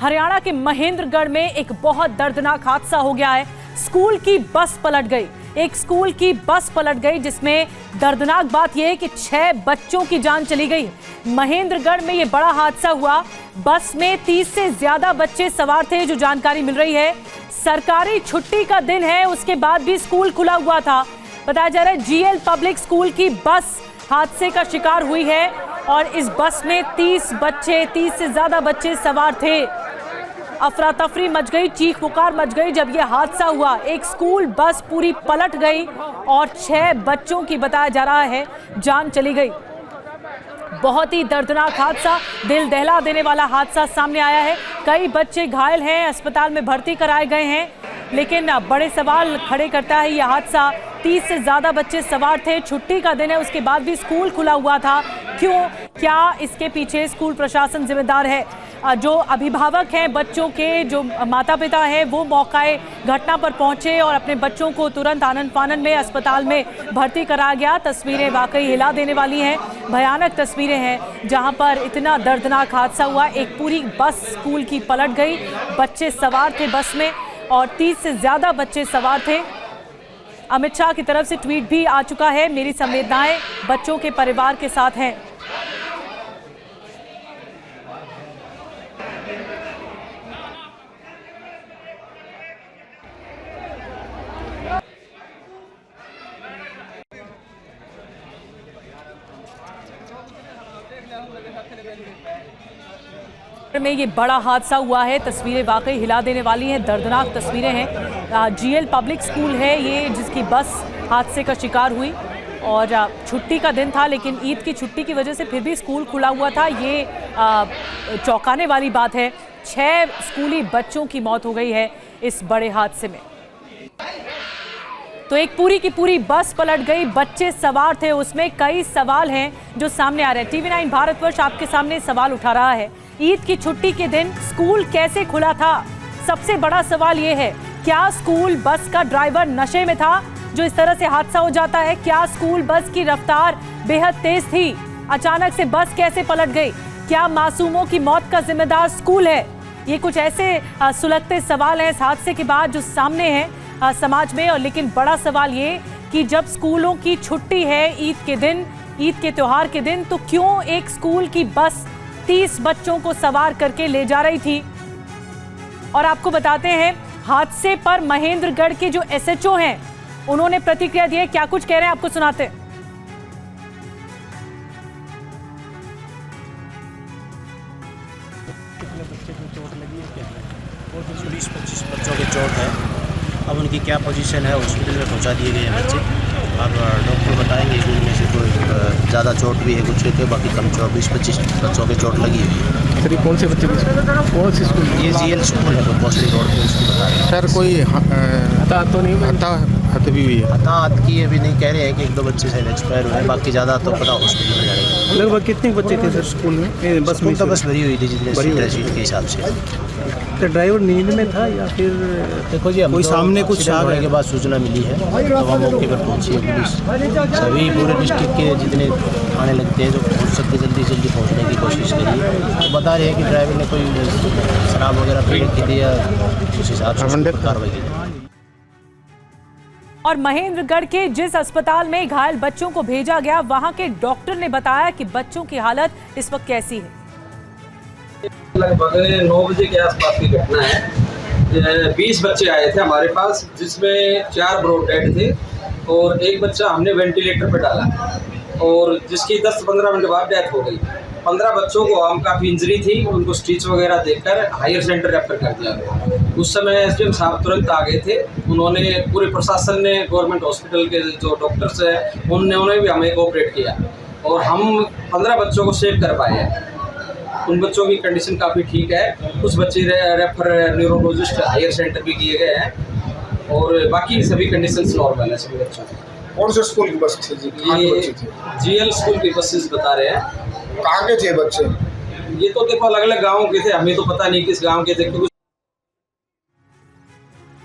हरियाणा के महेंद्रगढ़ में एक बहुत दर्दनाक हादसा हो गया है। स्कूल की बस पलट गई। एक स्कूल की बस पलट गई जिसमें दर्दनाक बात यह है कि 6 बच्चों की जान चली गई। महेंद्रगढ़ में यह बड़ा हादसा हुआ। बस में 30 से ज्यादा बच्चे सवार थे, जो जानकारी मिल रही है। सरकारी छुट्टी का दिन है, उसके बाद भी स्कूल खुला हुआ था। बताया जा रहा है जीएल पब्लिक स्कूल की बस हादसे का शिकार हुई है और इस बस में 30 से ज्यादा बच्चे सवार थे। अफरा तफरी मच गई, चीख पुकार मच गई जब यह हादसा हुआ। एक स्कूल बस पूरी पलट गई और 6 बच्चों की बताया जा रहा है जान चली गई। बहुत ही दर्दनाक हादसा, दिल दहला देने वाला हादसा सामने आया है। कई बच्चे घायल हैं, अस्पताल में भर्ती कराए गए हैं, लेकिन बड़े सवाल खड़े करता है यह हादसा। 30 से ज्यादा बच्चे सवार थे, छुट्टी का दिन है, उसके बाद भी स्कूल खुला हुआ था। क्यों? क्या इसके पीछे स्कूल प्रशासन जिम्मेदार है? जो अभिभावक हैं बच्चों के, जो माता पिता हैं, वो मौके घटना पर पहुंचे और अपने बच्चों को तुरंत आनन फानन में अस्पताल में भर्ती कराया गया। तस्वीरें वाकई हिला देने वाली हैं, भयानक तस्वीरें हैं जहां पर इतना दर्दनाक हादसा हुआ। एक पूरी बस स्कूल की पलट गई, बच्चे सवार थे बस में और 30 से ज्यादा बच्चे सवार थे। अमित शाह की तरफ से ट्वीट भी आ चुका है, मेरी संवेदनाएं बच्चों के परिवार के साथ हैं। में ये बड़ा हादसा हुआ है। तस्वीरें वाकई हिला देने वाली हैं, दर्दनाक तस्वीरें हैं। जीएल पब्लिक स्कूल है ये, जिसकी बस हादसे का शिकार हुई और छुट्टी का दिन था, लेकिन ईद की छुट्टी की वजह से फिर भी स्कूल खुला हुआ था। ये चौंकाने वाली बात है। 6 स्कूली बच्चों की मौत हो गई है इस बड़े हादसे में। तो एक पूरी की पूरी बस पलट गई, बच्चे सवार थे उसमें। कई सवाल हैं जो सामने आ रहे हैं। TV9 भारतवर्ष आपके सामने सवाल उठा रहा है। ईद की छुट्टी के दिन स्कूल कैसे खुला था? सबसे बड़ा सवाल यह है, क्या स्कूल बस का ड्राइवर नशे में था जो इस तरह से हादसा हो जाता है? क्या स्कूल बस की रफ्तार बेहद तेज थी? अचानक से बस कैसे पलट गई? क्या मासूमों की मौत का जिम्मेदार स्कूल है? ये कुछ ऐसे सुलगते सवाल हैं इस हादसे के बाद जो सामने हैं समाज में। और लेकिन बड़ा सवाल ये कि जब स्कूलों की छुट्टी है ईद के दिन, ईद के त्योहार के दिन, तो क्यों एक स्कूल की बस 30 बच्चों को सवार करके ले जा रही थी? और आपको बताते हैं हादसे पर महेंद्रगढ़ के जो SHO हैं उन्होंने प्रतिक्रिया दी है। क्या कुछ कह रहे हैं आपको सुनाते हैं। कितने बच्चे को चोट लगी है? क्या है? 20-25 बच्चों की चोट है। अब उनकी क्या पोजीशन है, हॉस्पिटल में पहुंचा दिए गए हैं बच्चे। अब डॉक्टर बताएंगे कि उनमें से कोई ज़्यादा चोट भी है, कुछ के बाकी कम चोट, 20-25 बच्चों की चोट लगी हुई है। सर ये कौन से बच्चे कौन सी स्कूल? ये जीएल स्कूल है, पॉस्टली रोड पे उसकी बता रहे हैं। सर कोई हताहत तो नहीं हुई? हताहत भी हुई है। हताहत की अभी नहीं कह रहे हैं कि 1-2 बच्चे शायद एक्सपायर हुए हैं, बाकी ज़्यादा तो पता हॉस्पिटल में जाएंगे। लगभग कितने बच्चे थे सर स्कूल में? बस में तो बस भरी हुई थी जितने सीट के हिसाब से। तो ड्राइवर नींद में था या फिर? देखो जी, कोई सामने कुछ आने के बाद सूचना मिली है तो वहाँ मौके पर पहुँची है पुलिस। सभी पूरे डिस्ट्रिक्ट के जितने थाने लगते हैं जो पहुँच सकते जल्दी से जल्दी पहुँचने की कोशिश करिए। तो बता रहे हैं कि ड्राइवर ने कोई शराब वगैरह पी रखी थी या उस हिसाब से कार्रवाई की। और महेंद्रगढ़ के जिस अस्पताल में घायल बच्चों को भेजा गया, वहां के डॉक्टर ने बताया कि बच्चों की हालत इस वक्त कैसी है। लगभग 9 बजे के आसपास की घटना है। 20 बच्चे आए थे हमारे पास, जिसमें 4 ब्रॉड डेड थे और एक बच्चा हमने वेंटिलेटर पर डाला और जिसकी 10-15 मिनट बाद डेथ हो गई। 15 बच्चों को हम काफ़ी इंजरी थी, उनको स्टिच वगैरह देकर हायर सेंटर रेफर कर दिया गया। उस समय SDM साहब तुरंत आ गए थे। उन्होंने, पूरे प्रशासन ने, गवर्नमेंट हॉस्पिटल के जो डॉक्टर्स हैं उन्होंने भी हमें कोऑपरेट किया और हम 15 बच्चों को सेव कर पाए हैं। उन बच्चों की कंडीशन काफ़ी ठीक है। कुछ बच्चे रेफर न्यूरोलॉजिस्ट हायर सेंटर भी किए गए हैं और बाकी सभी कंडीशंस नॉर्मल है सभी बच्चों की। कौन से स्कूल की बस थी जी? ये जीएल स्कूल की बसेस बता रहे हैं। कहाँ के थे बच्चे? ये तो देखो अलग अलग गाँव के थे, हमें तो पता नहीं किस गाँव के थे।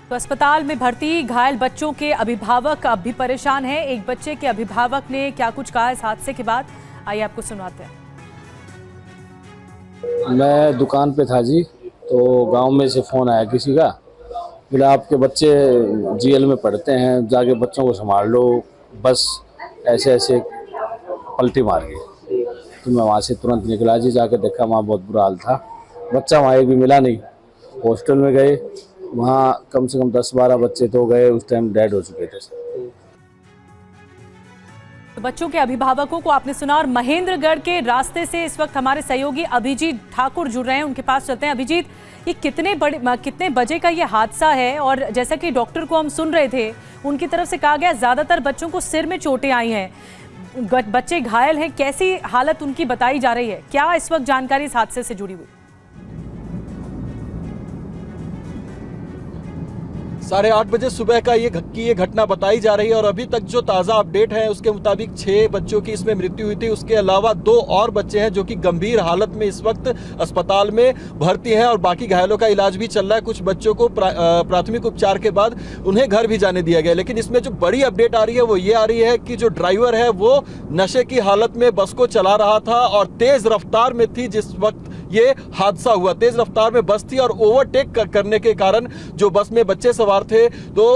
तो अस्पताल में भर्ती घायल बच्चों के अभिभावक अब भी परेशान हैं। एक बच्चे के अभिभावक ने क्या कुछ कहा इस हादसे के बाद, आइए आपको सुनाते हैं। मैं दुकान पे था जी, तो गांव में से फ़ोन आया किसी का, बोला आपके बच्चे जीएल में पढ़ते हैं, जाके बच्चों को संभाल लो, बस ऐसे ऐसे पलटी मार गई। तो मैं वहाँ से तुरंत निकला जी, जाके देखा वहाँ बहुत बुरा हाल था। बच्चा वहाँ एक भी मिला नहीं। हॉस्टल में गए, वहाँ कम से कम 10-12 बच्चे तो गए, उस टाइम डेड हो चुके थे। तो बच्चों के अभिभावकों को आपने सुना। और महेंद्रगढ़ के रास्ते से इस वक्त हमारे सहयोगी अभिजीत ठाकुर जुड़ रहे हैं, उनके पास चलते हैं। अभिजीत, ये कितने बजे का ये हादसा है? और जैसा कि डॉक्टर को हम सुन रहे थे, उनकी तरफ से कहा गया ज्यादातर बच्चों को सिर में चोटें आई हैं, बच्चे घायल हैं, कैसी हालत उनकी बताई जा रही है? क्या इस वक्त जानकारी इस हादसे से जुड़ी हुई? 8:30 बजे सुबह का ये घटना बताई जा रही है और अभी तक जो ताज़ा अपडेट है उसके मुताबिक 6 बच्चों की इसमें मृत्यु हुई थी। उसके अलावा 2 और बच्चे हैं जो कि गंभीर हालत में इस वक्त अस्पताल में भर्ती हैं और बाकी घायलों का इलाज भी चल रहा है। कुछ बच्चों को प्राथमिक उपचार के बाद उन्हें घर भी जाने दिया गया। लेकिन इसमें जो बड़ी अपडेट आ रही है वो ये आ रही है कि जो ड्राइवर है वो नशे की हालत में बस को चला रहा था और तेज रफ्तार में थी जिस वक्त ये हादसा हुआ। तेज रफ्तार में बस थी और ओवरटेक करने के कारण जो बस में बच्चे सवार थे तो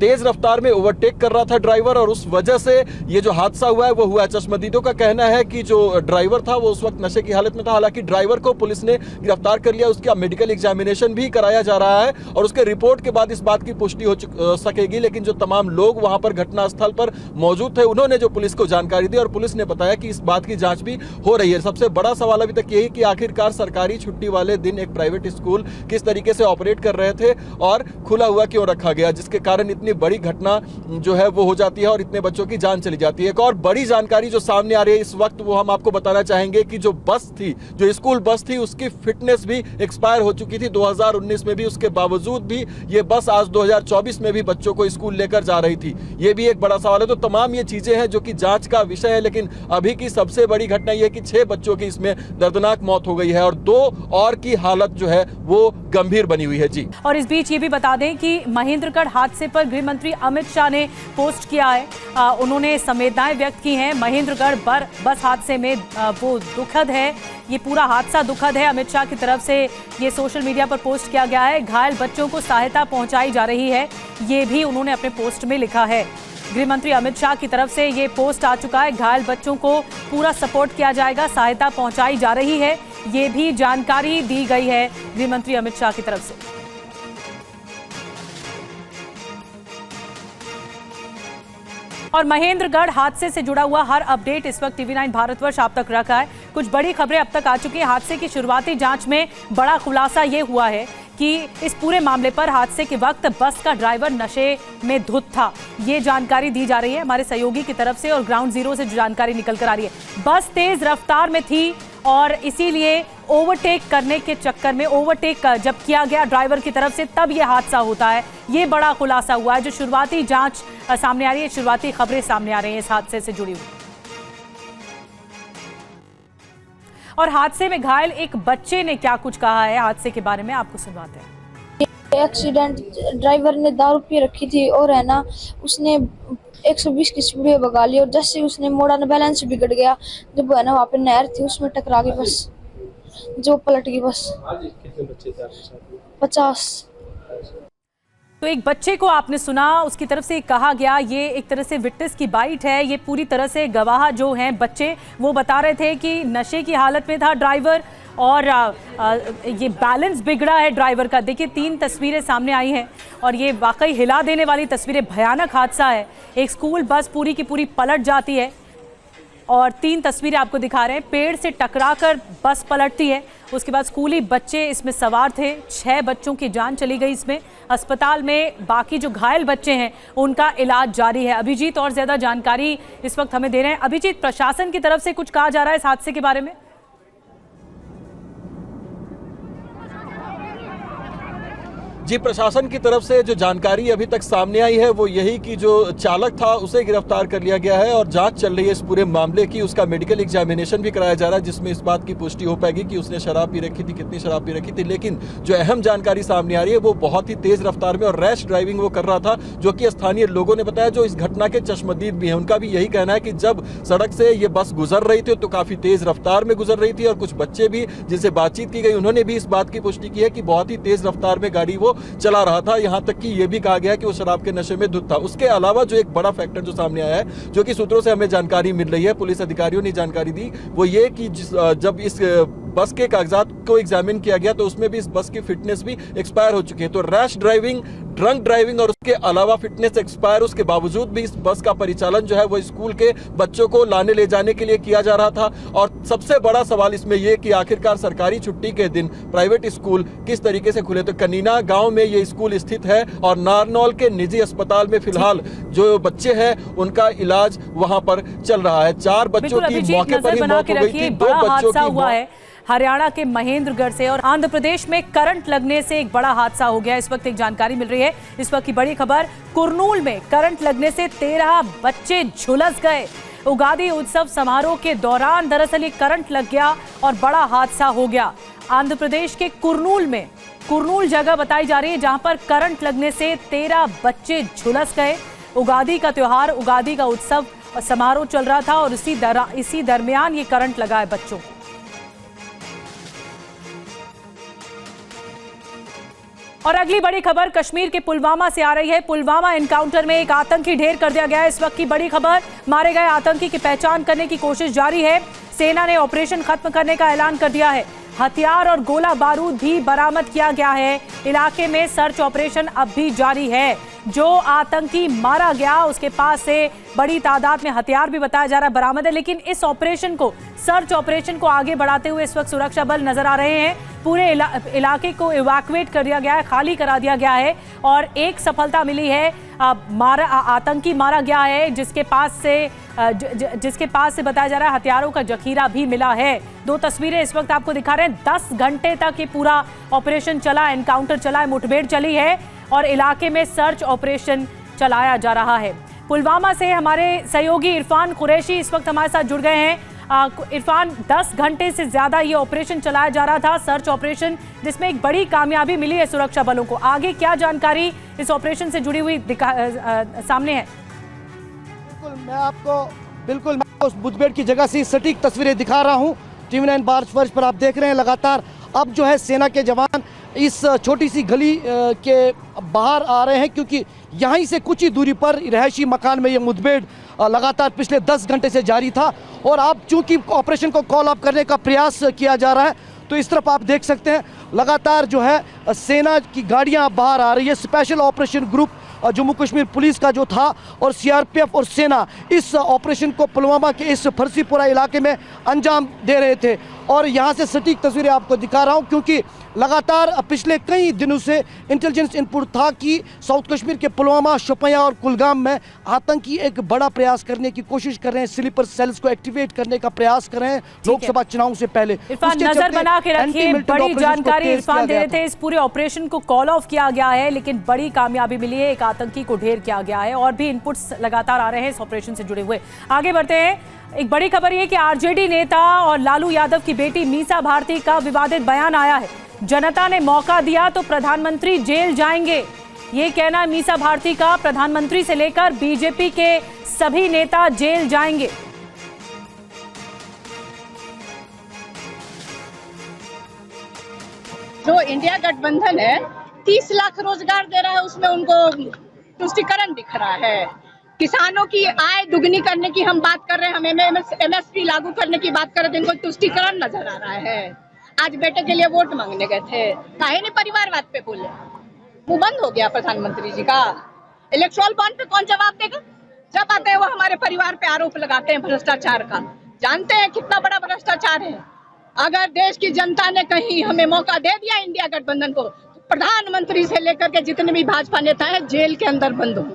तेज रफ्तार में ओवरटेक कर रहा था ड्राइवर और उस वजह से ये जो हादसा हुआ है वो हुआ है। चश्मदीदों का कहना है कि जो ड्राइवर था वो उस वक्त नशे की हालत में था। हालांकि ड्राइवर को पुलिस ने गिरफ्तार कर लिया, उसका मेडिकल एग्जामिनेशन भी कराया जा रहा है और उसके रिपोर्ट के बाद इस बात की पुष्टि हो सकेगी। लेकिन जो तमाम लोग वहां पर घटनास्थल पर मौजूद थे उन्होंने जो पुलिस को जानकारी दी और पुलिस ने बताया कि इस बात की जांच भी हो रही है। सबसे बड़ा सवाल अभी तक यही कि आखिरकार सरकारी छुट्टी वाले दिन एक प्राइवेट स्कूल किस तरीके से ऑपरेट कर रहे थे और खुला हुआ क्यों रखा गया, जिसके कारण इतनी बड़ी घटना जो है वो हो जाती है और इतने बच्चों की जान चली जाती है। एक और बड़ी जानकारी जो सामने आ रही है इस वक्त वो हम आपको बताना चाहेंगे कि जो बस थी, जो स्कूल बस थी, उसकी फिटनेस भी एक्सपायर हो चुकी थी 2019 में भी। उसके बावजूद भी ये बस आज 2024 में भी बच्चों को स्कूल लेकर जा रही थी। ये भी एक बड़ा सवाल है। तो तमाम ये चीजें हैं जो कि जांच का विषय है। लेकिन अभी की सबसे बड़ी घटना यह कि 6 बच्चों की इसमें दर्दनाक मौत हो गई है और 2 और की हालत जो है वो गंभीर बनी हुई है। जी, और इस बीच ये भी बता दें कि महेंद्रगढ़ हादसे पर गृह मंत्री अमित शाह ने पोस्ट किया है। उन्होंने संवेदनाएं व्यक्त की हैं। महेंद्रगढ़ बस हादसे में वो दुखद है, ये पूरा हादसा दुखद है। अमित शाह की तरफ से ये सोशल मीडिया पर पोस्ट किया गया है। घायल बच्चों को सहायता पहुंचाई जा रही है, ये भी उन्होंने अपने पोस्ट में लिखा है। गृह मंत्री अमित शाह की तरफ से ये पोस्ट आ चुका है। घायल बच्चों को पूरा सपोर्ट किया जाएगा, सहायता पहुंचाई जा रही है, ये भी जानकारी दी गई है गृह मंत्री अमित शाह की तरफ से। और महेंद्रगढ़ हादसे से जुड़ा हुआ हर अपडेट इस वक्त TV9 भारतवर्ष आप तक रखा है। कुछ बड़ी खबरें अब तक आ चुकी हैं। हादसे की शुरुआती जांच में बड़ा खुलासा ये हुआ है कि इस पूरे मामले पर हादसे के वक्त बस का ड्राइवर नशे में धुत था। ये जानकारी दी जा रही है हमारे सहयोगी की तरफ से और ग्राउंड जीरो से जो जानकारी निकल कर आ रही है। बस तेज रफ्तार में थी और इसीलिए ओवरटेक करने के चक्कर में ओवरटेक जब किया गया ड्राइवर की तरफ से तब यह हादसा होता है। ये बड़ा खुलासा हुआ है। जो शुरुआती जांच सामने आ रही है, शुरुआती खबरें सामने आ रही हैं इस हादसे से जुड़ी हुई। और हादसे में घायल एक बच्चे ने क्या कुछ कहा है हादसे के बारे में आपको सुनवाते हैं। एक्सीडेंट, ड्राइवर ने दारू पी रखी थी और है ना उसने 120 की स्पीड में भगा ली और जैसे उसने मोड़ा ना बैलेंस बिगड़ गया। जब है ना वहाँ पे नहर थी उसमें टकरा गई बस, जो पलट गई बस। कितने बच्चे थे आपके साथ में? 50। तो एक बच्चे को आपने सुना, उसकी तरफ से कहा गया, ये एक तरह से विटनेस की बाइट है। ये पूरी तरह से गवाह जो हैं बच्चे, वो बता रहे थे कि नशे की हालत में था ड्राइवर और ये बैलेंस बिगड़ा है ड्राइवर का। देखिए 3 तस्वीरें सामने आई हैं और ये वाकई हिला देने वाली तस्वीरें। भयानक हादसा है। एक स्कूल बस पूरी की पूरी पलट जाती है और 3 तस्वीरें आपको दिखा रहे हैं। पेड़ से टकराकर बस पलटती है, उसके बाद स्कूली बच्चे इसमें सवार थे। 6 बच्चों की जान चली गई इसमें। अस्पताल में बाकी जो घायल बच्चे हैं उनका इलाज जारी है। अभिजीत और ज्यादा जानकारी इस वक्त हमें दे रहे हैं। अभिजीत, प्रशासन की तरफ से कुछ कहा जा रहा है इस हादसे के बारे में? जी, प्रशासन की तरफ से जो जानकारी अभी तक सामने आई है वो यही कि जो चालक था उसे गिरफ्तार कर लिया गया है और जांच चल रही है इस पूरे मामले की। उसका मेडिकल एग्जामिनेशन भी कराया जा रहा है जिसमें इस बात की पुष्टि हो पाएगी कि उसने शराब पी रखी थी, कितनी शराब पी रखी थी। लेकिन जो अहम जानकारी सामने आ रही है वो बहुत ही तेज रफ्तार में और रैश ड्राइविंग वो कर रहा था, जो कि स्थानीय लोगों ने बताया, जो इस घटना के चश्मदीद भी हैं। उनका भी यही कहना है कि जब सड़क से ये बस गुजर रही थी तो काफी तेज रफ्तार में गुजर रही थी और कुछ बच्चे भी जिनसे बातचीत की गई उन्होंने भी इस बात की पुष्टि की है कि बहुत ही तेज रफ्तार में गाड़ी वो चला रहा था। यहां तक कि यह भी कहा गया कि वो शराब के नशे में धुत था। उसके अलावा जो एक बड़ा फैक्टर जो सामने आया है, जो कि सूत्रों से हमें जानकारी मिल रही है, पुलिस अधिकारियों ने जानकारी दी, वो ये कि जब इस बस के कागजात को एग्जामिन किया गया तो उसमें भी इस बस की फिटनेस भी एक्सपायर हो चुकी है। तो रैश ड्राइविंग, ड्रंक ड्राइविंग और उसके अलावा फिटनेस एक्सपायर उसके बावजूद भी इस बस का परिचालन जो है वो स्कूल के बच्चों को लाने ले जाने के लिए किया जा रहा था। और सबसे बड़ा सवाल इसमें यह कि आखिरकार सरकारी छुट्टी के दिन प्राइवेट स्कूल किस तरीके से खुले। तो कनीना गांव में ये स्कूल स्थित है और नारनौल के निजी अस्पताल में फिलहाल जो बच्चे हैं उनका इलाज वहां पर चल रहा है। 4 बच्चों की मौके पर ही मौत हो गई थी, 2 बच्चों की मौत। हरियाणा के महेंद्रगढ़ से और आंध्र प्रदेश में करंट लगने से एक बड़ा हादसा हो गया। इस वक्त एक जानकारी मिल रही है, इस वक्त की बड़ी खबर, कुरनूल में करंट लगने से 13 बच्चे झुलस गए। उगादी उत्सव समारोह के दौरान दरअसल ये करंट लग गया और बड़ा हादसा हो गया। आंध्र प्रदेश के कुरनूल में, कुरनूल जगह बताई जा रही है जहां पर करंट लगने से 13 बच्चे झुलस गए। उगादी का त्योहार, उगादी का उत्सव समारोह चल रहा था और इसी दरमियान ये करंट लगा है बच्चों को। और अगली बड़ी खबर कश्मीर के पुलवामा से आ रही है। पुलवामा एनकाउंटर में एक आतंकी ढेर कर दिया गया है। इस वक्त की बड़ी खबर, मारे गए आतंकी की पहचान करने की कोशिश जारी है। सेना ने ऑपरेशन खत्म करने का ऐलान कर दिया है। हथियार और गोला बारूद भी बरामद किया गया है। इलाके में सर्च ऑपरेशन अब भी जारी है। जो आतंकी मारा गया उसके पास से बड़ी तादाद में हथियार भी बताया जा रहा है बरामद है। लेकिन इस ऑपरेशन को, सर्च ऑपरेशन को आगे बढ़ाते हुए इस वक्त सुरक्षा बल नजर आ रहे हैं। पूरे इलाके को इवैक्यूएट कर दिया गया है, खाली करा दिया गया है और एक सफलता मिली है। आतंकी मारा गया है जिसके पास से बताया जा रहा है हथियारों का जखीरा भी मिला है। 2 तस्वीरें इस वक्त आपको दिखा रहे हैं। 10 घंटे तक ये पूरा ऑपरेशन चला, एनकाउंटर चला है, मुठभेड़ चली है और इलाके में सर्च ऑपरेशन चलाया जा रहा है। पुलवामा से हमारे सहयोगी इरफान कुरैशी इस वक्त हमारे साथ जुड़ गए हैं। इरफान, 10 घंटे से ज्यादा ये ऑपरेशन चलाया जा रहा था, सर्च ऑपरेशन, जिसमें एक बड़ी कामयाबी मिली है सुरक्षा बलों को। आगे क्या जानकारी इस ऑपरेशन से जुड़ी हुई सामने है? बिल्कुल मैं उस मुठभेड़ की जगह से सटीक तस्वीरें दिखा रहा हूँ। TV9 फर्ज पर आप देख रहे हैं लगातार अब जो है सेना के जवान इस छोटी सी गली के बाहर आ रहे हैं, क्योंकि यहीं से कुछ ही दूरी पर रहायशी मकान में ये मुठभेड़ लगातार पिछले 10 घंटे से जारी था। और अब चूंकि ऑपरेशन को कॉल अप करने का प्रयास किया जा रहा है, तो इस तरफ आप देख सकते हैं लगातार जो है सेना की गाड़ियां बाहर आ रही है। Special operation group Jammu Kashmir police का जो था और CRPF और सेना इस ऑपरेशन को पुलवामा के इस फरसीपुरा इलाके में अंजाम दे रहे थे। और यहाँ से सटीक तस्वीरें आपको दिखा रहा हूँ, क्योंकि लगातार पिछले कई दिनों से इंटेलिजेंस इनपुट था कि साउथ कश्मीर के पुलवामा, शोपियां और कुलगाम में आतंकी एक बड़ा प्रयास करने की कोशिश कर रहे हैं। स्लीपर सेल्स को एक्टिवेट करने का प्रयास कर रहे हैं लोकसभा चुनाव से पहले। इरफान, नजर बना के रखिए, बड़ी जानकारी इरफान दे रहे थे। इस पूरे ऑपरेशन को कॉल ऑफ किया गया है लेकिन बड़ी कामयाबी मिली है, एक आतंकी को ढेर किया गया है और भी इनपुट्स लगातार आ रहे हैं इस ऑपरेशन से जुड़े हुए। आगे बढ़ते हैं। एक बड़ी खबर ये कि RJD नेता और लालू यादव की बेटी मीसा भारती का विवादित बयान आया है। जनता ने मौका दिया तो प्रधानमंत्री जेल जाएंगे, ये कहना मीसा भारती का। प्रधानमंत्री से लेकर बीजेपी के सभी नेता जेल जाएंगे। जो इंडिया गठबंधन है 30 लाख रोजगार दे रहा है, उसमें उनको तुष्टीकरण दिख रहा है। किसानों की आय दुगनी करने की हम बात कर रहे हैं, हम MSP लागू करने की बात कर रहे थे, इनको तुष्टीकरण नजर आ रहा है। आज बेटे के लिए वोट मांगने गए थे, काहे नहीं परिवारवाद पे बोले? वो बंद हो गया प्रधानमंत्री जी का। इलेक्ट्रल बॉन्ड पे कौन जवाब देगा? जब आते हैं वो हमारे परिवार पे आरोप लगाते हैं भ्रष्टाचार का। जानते हैं कितना बड़ा भ्रष्टाचार है। अगर देश की जनता ने कहीं हमें मौका दे दिया इंडिया गठबंधन को, तो प्रधानमंत्री से लेकर के जितने भी भाजपा नेता हैं जेल के अंदर बंद हो।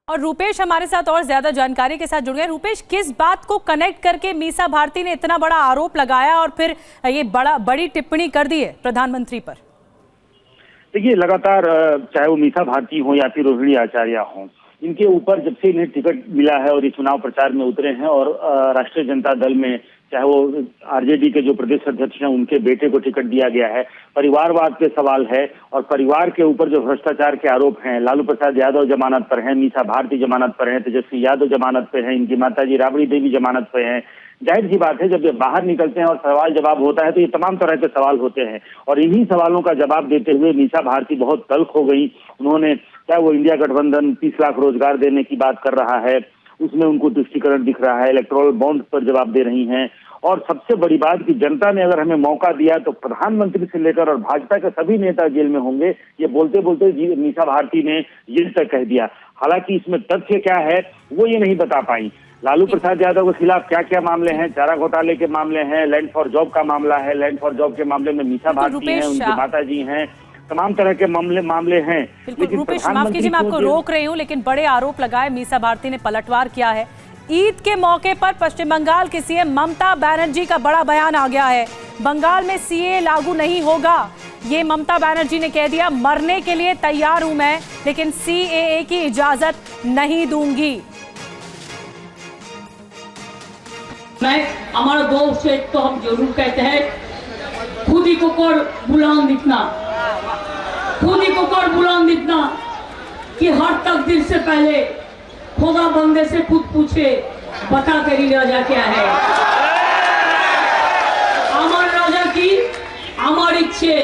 और रूपेश हमारे साथ और ज्यादा जानकारी के साथ जुड़ गए। रूपेश, किस बात को कनेक्ट करके मीसा भारती ने इतना बड़ा आरोप लगाया और फिर ये बड़ी टिप्पणी कर दी है प्रधानमंत्री पर? देखिए लगातार चाहे वो मीसा भारती हो या फिर रोहिणी आचार्य हो, इनके ऊपर जब से इन्हें टिकट मिला है और ये चुनाव प्रचार में उतरे हैं और राष्ट्रीय जनता दल में चाहे वो आरजेडी के जो प्रदेश अध्यक्ष हैं उनके बेटे को टिकट दिया गया है, परिवारवाद पे सवाल है और परिवार के ऊपर जो भ्रष्टाचार के आरोप हैं, लालू प्रसाद यादव जमानत पर हैं, मीसा भारती जमानत पर हैं, तेजस्वी यादव जमानत पे हैं, इनकी माताजी राबड़ी देवी जमानत पे हैं। जाहिर सी बात है जब ये बाहर निकलते हैं और सवाल जवाब होता है तो ये तमाम तरह के सवाल होते हैं और इन्हीं सवालों का जवाब देते हुए मीसा भारती बहुत तल्ख हो गई। उन्होंने चाहे वो इंडिया गठबंधन 30 लाख रोजगार देने की बात कर रहा है, उसमें उनको तुष्टीकरण दिख रहा है, इलेक्टोरल बॉन्ड पर जवाब दे रही हैं और सबसे बड़ी बात कि जनता ने अगर हमें मौका दिया तो प्रधानमंत्री से लेकर और भाजपा के सभी नेता जेल में होंगे, ये बोलते बोलते मीसा भारती ने ये तक कह दिया। हालांकि इसमें तथ्य क्या है वो ये नहीं बता पाई। लालू प्रसाद यादव के खिलाफ क्या क्या मामले हैं, चारा घोटाले के मामले हैं, लैंड फॉर जॉब का मामला है, लैंड फॉर जॉब के मामले में मीसा भारती हैं, उनकी माताजी हैं, तमाम तरह के मामले हैं। लेकिन रूपेश माफ कीजिए मैं आपको रोक रही हूं, लेकिन बड़े आरोप लगाए मीसा भारती ने पलटवार किया है। ईद के मौके पर पश्चिम बंगाल की सीएम ममता बनर्जी का बड़ा बयान आ गया है, बंगाल में सीए लागू नहीं होगा, ये ममता बनर्जी ने कह दिया। मरने के लिए तैयार हूं मैं, लेकिन सीएए की इजाजत नहीं दूंगी। मैं हमारा गौ से तो हम जरूर कहते हैं, खुद ही को कर बुलंद इतना, खुद ही को कर बुलंद इतना कि हर तकदीर से पहले खुदा बंदे से खुद पूछे बता तेरी राजा क्या है। আমার রাজা কি? আমার ইচ্ছে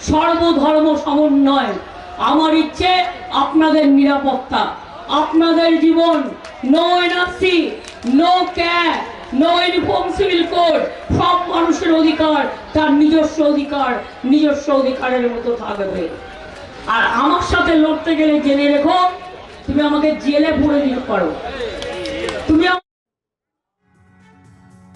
সর্বধর্ম সমন্বয়, আমার ইচ্ছে আপনাদের নিরাপত্তা, আপনাদের জীবন, no NRC, no CAB, no uniform civil code, সব মানুষের অধিকার তার নিজস্ব অধিকার, নিজস্ব অধিকারের মতো থাকবে। আর আমার সাথে লড়তে গেলে জেনে রেখো তুমি আমাকে জেলে ভরে দিতে পারো, তুমি